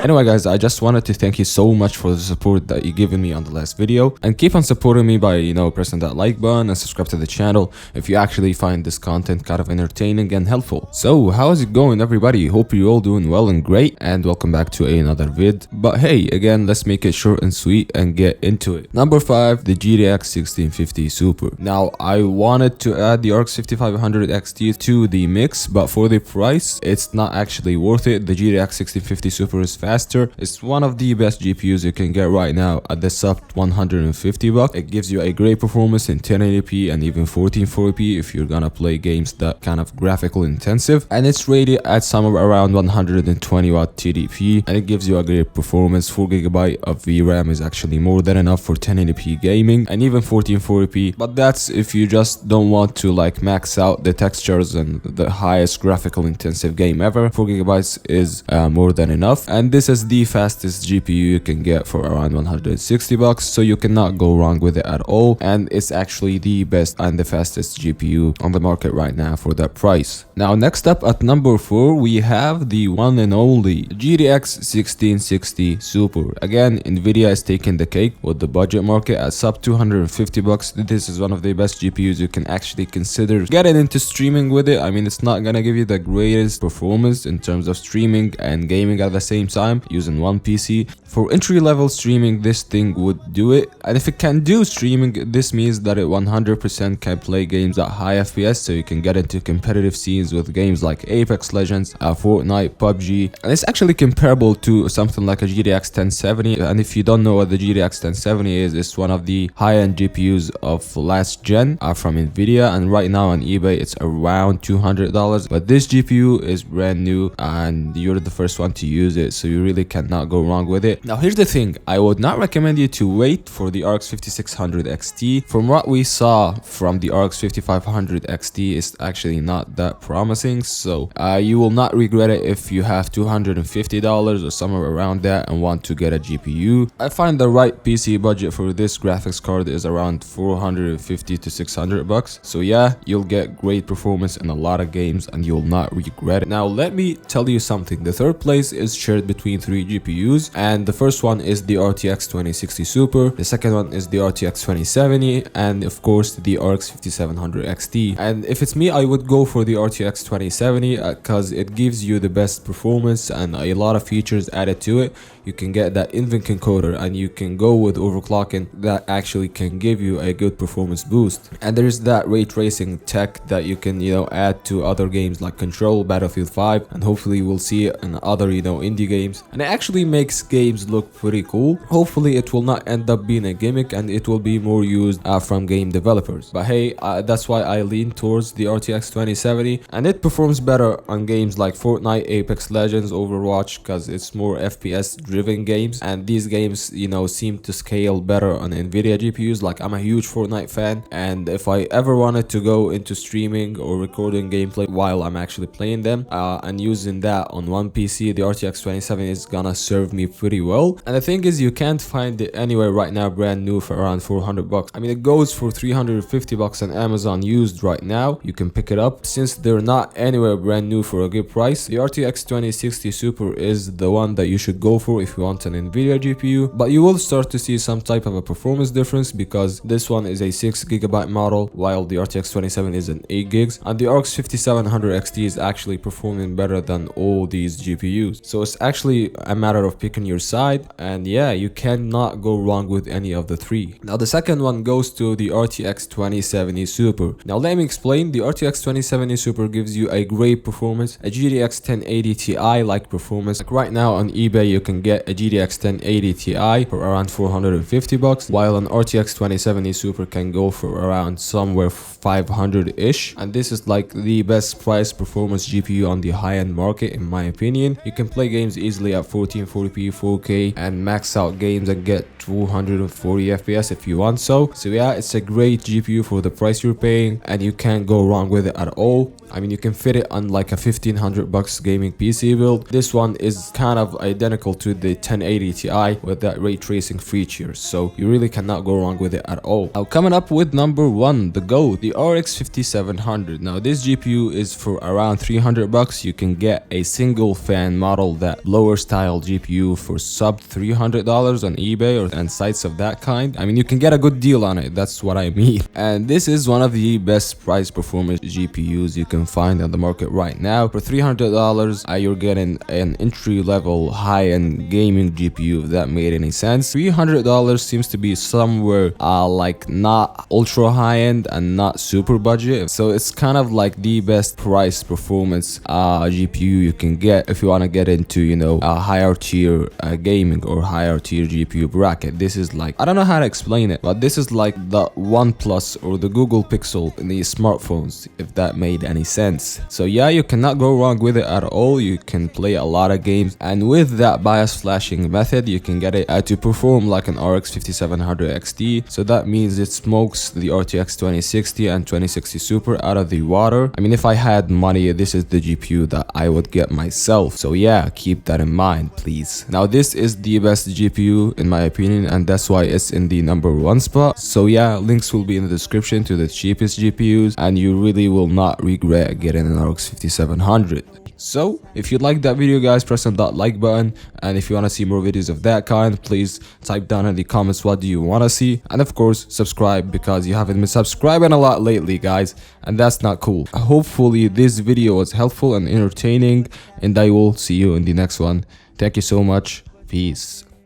Anyway guys, I just wanted to thank you so much for the support that you given me on the last video, and keep on supporting me by pressing that like button and subscribe to the channel if you actually find this content kind of entertaining and helpful. So how is it going everybody? Hope you're all doing well and great, and welcome back to another vid. But hey, again, let's make it short and sweet and get into it. Number 5, the GTX 1650 Super. Now I wanted to add the RX 5500 XT to the mix, but for the price it's not actually worth it. The GTX 1650 Super is faster. It's one of the best GPUs you can get right now at the sub 150 bucks. It gives you a great performance in 1080p and even 1440p if you're gonna play games that kind of graphical intensive, and it's rated at somewhere around 120 watt TDP, and it gives you a great performance. 4GB of VRAM is actually more than enough for 1080p gaming and even 1440p, but that's if you just don't want to like max out the textures and the highest graphical intensive game ever. 4GB is more than enough, and this is the fastest GPU you can get for around 160 bucks, so you cannot go wrong with it at all, and it's actually the best and the fastest GPU on the market right now for that price. Now next up at number 4, we have the one and only GTX 1660 Super. Again, Nvidia is taking the cake with the budget market at sub 250 bucks. This is one of the best GPUs you can actually consider getting into streaming with it. I mean, it's not gonna give you the greatest performance in terms of streaming and gaming at the same time using one PC. For entry-level streaming, this thing would do it, and if it can do streaming, this means that it 100% can play games at high FPS, so you can get into competitive scenes with games like Apex Legends, Fortnite, PUBG, and it's actually comparable to something like a GTX 1070. And if you don't know what the GTX 1070 is, it's one of the high-end GPUs of last gen from Nvidia, and right now on eBay it's around $200, but this GPU is brand new and you're the first one to use it, so you really cannot go wrong with it. Now here's the thing, I would not recommend you to wait for the RX 5600 XT. From what we saw from the RX 5500 XT, it's actually not that promising, so you will not regret it if you have $250 or somewhere around that and want to get a GPU. I find the right PC budget for this graphics card is around 450 to 600 bucks, so yeah, you'll get great performance in a lot of games and you'll not regret it. Now let me tell you something, the third place is shared between 3 GPUs, and the first one is the RTX 2060 Super, the second one is the RTX 2070, and of course the RX 5700 XT. And if it's me, I would go for the RTX 2070 because it gives you the best performance and a lot of features added to it. You can get that invent encoder and you can go with overclocking that actually can give you a good performance boost, and there's that ray tracing tech that you can add to other games like Control, Battlefield 5, and hopefully we'll see it in other indie games, and it actually makes games look pretty cool. Hopefully it will not end up being a gimmick and it will be more used from game developers, but hey, that's why I lean towards the RTX 2070, and it performs better on games like Fortnite, Apex Legends, Overwatch, because it's more FPS driven games, and these games seem to scale better on Nvidia GPUs. Like, I'm a huge Fortnite fan, and if I ever wanted to go into streaming or recording gameplay while I'm actually playing them and using that on one PC, the RTX 2070 is gonna serve me pretty well. And the thing is, you can't find it anywhere right now brand new for around 400 bucks. I mean, it goes for 350 bucks on Amazon used right now. You can pick it up since they're not anywhere brand new for a good price. The RTX 2060 Super is the one that you should go for if you want an Nvidia GPU, but you will start to see some type of a performance difference because this one is a 6GB model while the RTX 2070 is an 8GB, and the RX 5700 XT is actually performing better than all these GPUs. So it's actually a matter of picking your side, and yeah, you cannot go wrong with any of the 3. Now the second one goes to the RTX 2070 Super. Now let me explain. The RTX 2070 Super gives you a great performance, a GTX 1080 Ti like performance. Like right now on eBay you can get a GTX 1080 Ti for around 450 bucks, while an RTX 2070 Super can go for around somewhere 500-ish, and this is like the best price performance GPU on the high-end market in my opinion. You can play games easily at 1440p, 4K, and max out games and get 240 FPS if you want so yeah, it's a great GPU for the price you're paying, and you can't go wrong with it at all. I mean, you can fit it on like a 1500 bucks gaming PC build. This one is kind of identical to the 1080 Ti with that ray tracing feature, so you really cannot go wrong with it at all. Now coming up with number 1, the GOAT, the RX 5700. Now this GPU is for around 300 bucks. You can get a single fan model that lowers lower style GPU for sub $300 on eBay and sites of that kind. I mean, you can get a good deal on it, that's what I mean. And this is one of the best price performance GPUs you can find on the market right now. For $300, you're getting an entry level high-end gaming GPU, if that made any sense. $300 seems to be somewhere like not ultra high-end and not super budget, so it's kind of like the best price performance GPU you can get if you want to get into, you know, a higher tier gaming or higher tier GPU bracket. This is like, I don't know how to explain it, but this is like the OnePlus or the Google Pixel in the smartphones, if that made any sense. So yeah, you cannot go wrong with it at all. You can play a lot of games, and with that bias flashing method you can get it to perform like an RX 5700 XT. So that means it smokes the RTX 2060 and 2060 Super out of the water. I mean, if I had money, this is the GPU that I would get myself. So yeah, keep that in mind, please. Now this is the best GPU in my opinion, and that's why it's in the #1 spot. So yeah, links will be in the description to the cheapest GPUs, and you really will not regret getting an RX 5700. So if you like that video, guys, press on that like button, and if you want to see more videos of that kind, please type down in the comments what do you want to see, and of course subscribe, because you haven't been subscribing a lot lately, guys, and that's not cool. Hopefully this video was helpful and entertaining, and I will see you in the next one. Thank you so much. Peace.